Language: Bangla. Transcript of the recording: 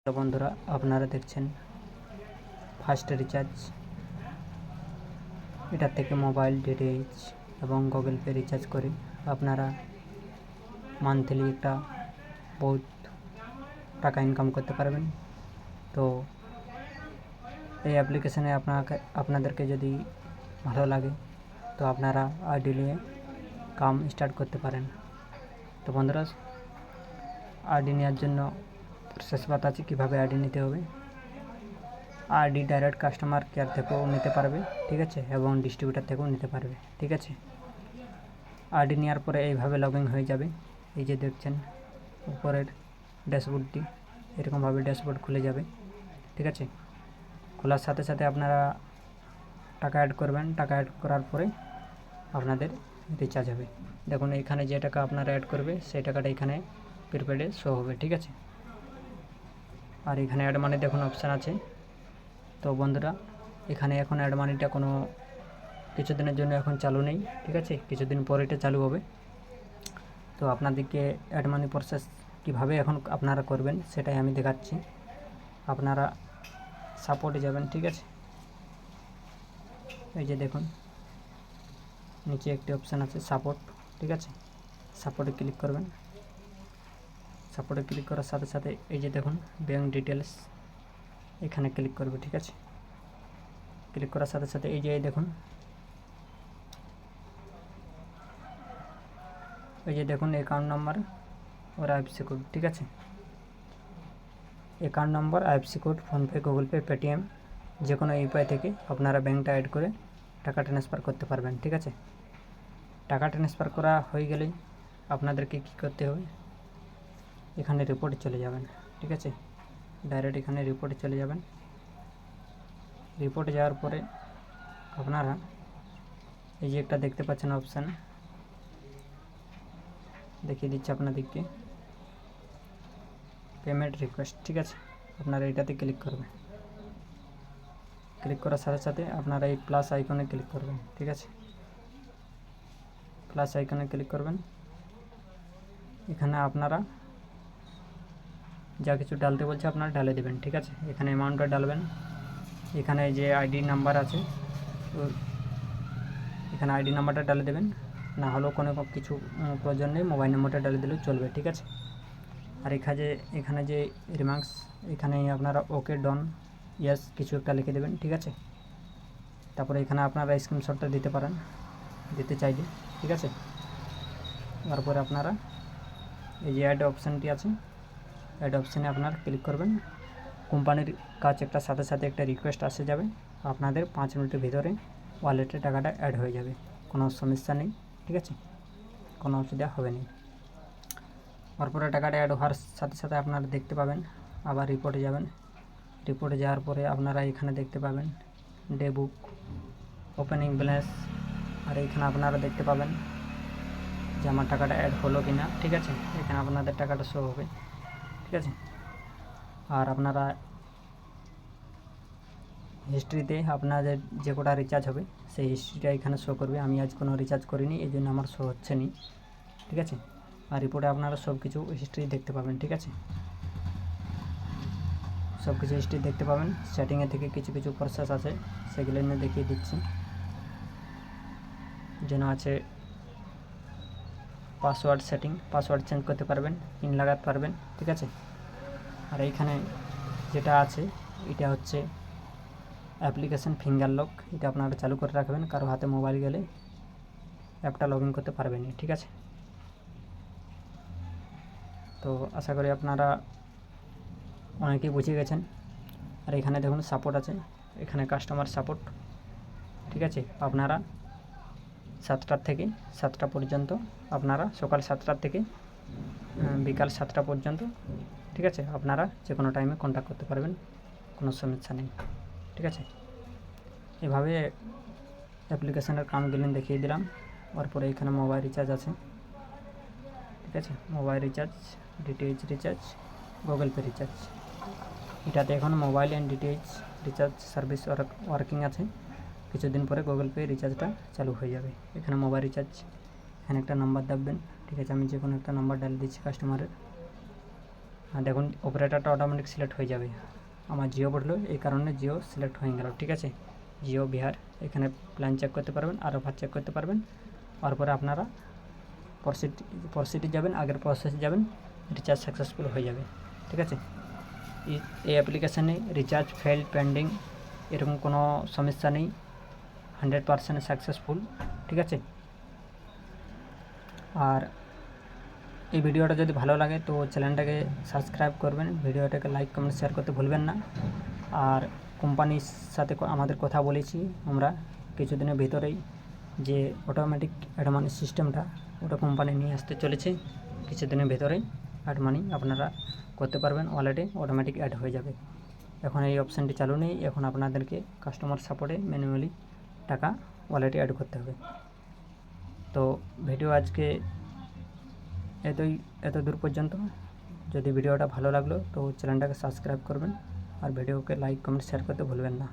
তো বন্ধুরা, আপনারা দেখছেন ফার্স্ট রিচার্জ। এটার থেকে মোবাইল ডিটিএইচ এবং গুগল পে রিচার্জ করে আপনারা মান্থলি একটা বহুত টাকা ইনকাম করতে পারবেন। তো এই অ্যাপ্লিকেশানে আপনাদেরকে যদি ভালো লাগে তো আপনারা আইডি নিয়ে কাম স্টার্ট করতে পারেন। তো বন্ধুরা, আইডি নেওয়ার জন্য প্রসেস বাতাচ্ছি কীভাবে আইডি নিতে হবে। আইডি ডাইরেক্ট কাস্টমার কেয়ার থেকেও নিতে পারবে, ঠিক আছে, এবং ডিস্ট্রিবিউটার থেকেও নিতে পারবে, ঠিক আছে। আইডি নেওয়ার পরে এইভাবে লগ ইন হয়ে যাবে। এই যে দেখছেন উপরের ড্যাশবোর্ডটি, এরকমভাবে ড্যাশবোর্ড খুলে যাবে, ঠিক আছে। খোলার সাথে সাথে আপনারা টাকা অ্যাড করবেন। টাকা অ্যাড করার পরে আপনাদের রিচার্জ হবে। দেখুন এখানে যে টাকা আপনারা অ্যাড করবে সেই টাকাটা এখানে প্রিপেডে শো হবে, ঠিক আছে। আর এখানে অ্যাড মানি দেখুন অপশান আছে। তো বন্ধুরা, এখানে এখন অ্যাড মানিটা কোনো কিছুদিনের জন্য এখন চালু নেই, ঠিক আছে, কিছুদিন পরে এটা চালু হবে। তো আপনাদেরকে অ্যাড মানি প্রসেস কীভাবে এখন আপনারা করবেন সেটাই আমি দেখাচ্ছি। আপনারা সাপোর্টে যাবেন, ঠিক আছে। এই যে দেখুন নিচে একটি অপশান আছে সাপোর্ট, ঠিক আছে। সাপোর্টে ক্লিক করবেন। সাপোর্টে ক্লিক করার সাথে সাথে এই যে দেখুন ব্যাঙ্ক ডিটেলস, এখানে ক্লিক করবে, ঠিক আছে। ক্লিক করার সাথে সাথে এই যে দেখুন, এই যে দেখুন অ্যাকাউন্ট নাম্বার और आईएफएससी কোড, ঠিক আছে। Account number, IFSC code, PhonePe, Google pay, Paytm যে কোনো ইউপিআই থেকে আপনারা ব্যাঙ্কটা অ্যাড করে টাকা ট্রান্সফার করতে পারবেন, ঠিক আছে। টাকা ট্রান্সফার করা হয়ে গেলেই আপনাদেরকে কী করতে হবে, এখানে রিপোর্টে চলে যাবেন, ঠিক আছে। ডাইরেক্ট এখানে রিপোর্টে চলে যাবেন। রিপোর্টে যাওয়ার পরে আপনারা এই যে একটা দেখতে পাচ্ছেন অপশান, দেখিয়ে দিচ্ছি আপনাদেরকে, পেমেন্ট রিকোয়েস্ট, ঠিক আছে। আপনারা এটাতে ক্লিক করবেন। ক্লিক করার সাথে সাথে আপনারা এই প্লাস আইকনে ক্লিক করবেন, ঠিক আছে। প্লাস আইকনে ক্লিক করবেন। এখানে আপনারা যা কিছু ডালতে বলছে আপনারা ঢালে দেবেন, ঠিক আছে। এখানে অ্যামাউন্টটা ডালবেন। এখানে যে আইডি নাম্বার আছে তো এখানে আইডি নাম্বারটা ডালে দেবেন, না হলেও কোনো কিছু প্রয়োজন নেই, মোবাইল নম্বরটা ডালে দিলেও চলবে, ঠিক আছে। আর এখানে যে রিমার্কস, এখানে আপনারা ওকে ডন ইয়েস কিছু একটা লিখে দেবেন, ঠিক আছে। তারপরে এখানে আপনারা স্ক্রিনশটটা দিতে পারেন দিতে চাইলে, ঠিক আছে। তারপরে আপনারা এই যে অ্যাড অপশানটি আছে, অ্যাড অপশানে আপনারা ক্লিক করবেন। কোম্পানির কাছ একটা সাথে সাথে একটা রিকোয়েস্ট আসে যাবে, আপনাদের 5 মিনিটের ভিতরে ওয়ালেটে টাকাটা অ্যাড হয়ে যাবে, কোনো সমস্যা নেই, ঠিক আছে, কোনো অসুবিধা হবে না। তারপরে টাকাটা অ্যাড হওয়ার সাথে সাথে আপনারা দেখতে পাবেন, আবার রিপোর্টে যাবেন। রিপোর্টে যাওয়ার পরে আপনারা এখানে দেখতে পাবেন ডে বুক, ওপেনিং ব্যালেন্স, আর এখানে আপনারা দেখতে পাবেন যে আমার টাকাটা অ্যাড হলো কি না, ঠিক আছে। এখানে আপনাদের টাকাটা শো হবে, ঠিক আছে। আর আপনারা হিস্ট্রিতে আপনাদের যে কটা রিচার্জ হবে সেই হিস্ট্রিটা এখানে শো করবে। আমি আজ কোনো রিচার্জ করিনি, এই জন্য আমার শো হচ্ছে না, ঠিক আছে। আর রিপোর্টে আপনারা সব কিছু হিস্ট্রি দেখতে পাবেন, ঠিক আছে। সব কিছু হিস্ট্রি দেখতে পাবেন। সেটিংয়ে থেকে কিছু কিছু প্রসেস আছে সেগুলো নিয়ে দেখিয়ে দিচ্ছি। যেন আছে পাসওয়ার্ড সেটিং, পাসওয়ার্ড চেঞ্জ করতে পারবেন, পিন লাগাতে পারবেন, ঠিক আছে। আর এইখানে যেটা আছে এটা হচ্ছে অ্যাপ্লিকেশন ফিঙ্গার লক, এটা আপনারা চালু করে রাখবেন, কারো হাতে মোবাইল গেলে অ্যাপটা লগ ইন করতে পারবেন, ঠিক আছে। তো আশা করি আপনারা অনেকেই বুঝে গেছেন। আর এখানে দেখুন সাপোর্ট আছে, এখানে কাস্টমার সাপোর্ট, ঠিক আছে। আপনারা 7টার থেকে 7টা পর্যন্ত, আপনারা সকাল 7টার থেকে বিকাল 7টা পর্যন্ত, ঠিক আছে, আপনারা যে কোনো টাইমে কন্ট্যাক্ট করতে পারবেন, কোনো সমস্যা নেই, ঠিক আছে। এভাবে অ্যাপ্লিকেশনের কামগুলো দেখিয়ে দিলাম। তারপরে এখানে মোবাইল রিচার্জ আছে, ঠিক আছে, mobile recharge, DTH recharge, Google pay recharge. এটাতে এখন mobile and DTH recharge service working আছে। কিছুদিন পরে গুগল পে রিচার্জটা চালু হয়ে যাবে। এখানে মোবাইল রিচার্জ, এখানে একটা নাম্বার দাববেন, ঠিক আছে। আমি যে কোনো একটা নাম্বার ডাল দিচ্ছি কাস্টমারের, দেখুন অপারেটরটা অটোমেটিক সিলেক্ট হয়ে যাবে। আমার জিও বললো, এই কারণে জিও সিলেক্ট হয়ে গেল। ঠিক আছে, জিও বিহার, এখানে প্ল্যান চেক করতে পারবেন আর অফার চেক করতে পারবেন। তারপরে আপনারা প্রসিডে যাবেন, আগের প্রসেসে যাবেন, রিচার্জ সাকসেসফুল হয়ে যাবে। ঠিক আছে, এই অ্যাপ্লিকেশানে রিচার্জ ফেল পেন্ডিং এরকম কোনো সমস্যা নেই, 100% সাকসেসফুল। ঠিক আছে, আর এই ভিডিওটা যদি ভালো লাগে তো চ্যানেলটাকে সাবস্ক্রাইব করবেন, ভিডিওটাকে লাইক কমেন্ট শেয়ার করতে ভুলবেন না। আর কোম্পানির সাথে আমাদের কথা বলেছি আমরা কিছুদিনের ভিতরেই, যে অটোমেটিক অ্যাড মানি সিস্টেমটা ওটা কোম্পানি নিয়ে আসতে চলেছে কিছুদিনের ভেতরেই। অ্যাড মানি আপনারা করতে পারবেন, ওয়ালেটে অটোমেটিক অ্যাড হয়ে যাবে। এখন এই অপশানটি চালু নেই, এখন আপনাদেরকে কাস্টমার সাপোর্টে ম্যানুয়ালি টাকা ওয়ালেটে অ্যাড করতে হবে। তো ভিডিও আজকে এত দূর পর্যন্ত। যদি ভিডিওটা ভালো লাগলো তো চ্যানেলটাকে সাবস্ক্রাইব করবেন আর ভিডিওকে লাইক কমেন্ট শেয়ার করতে ভুলবেন না।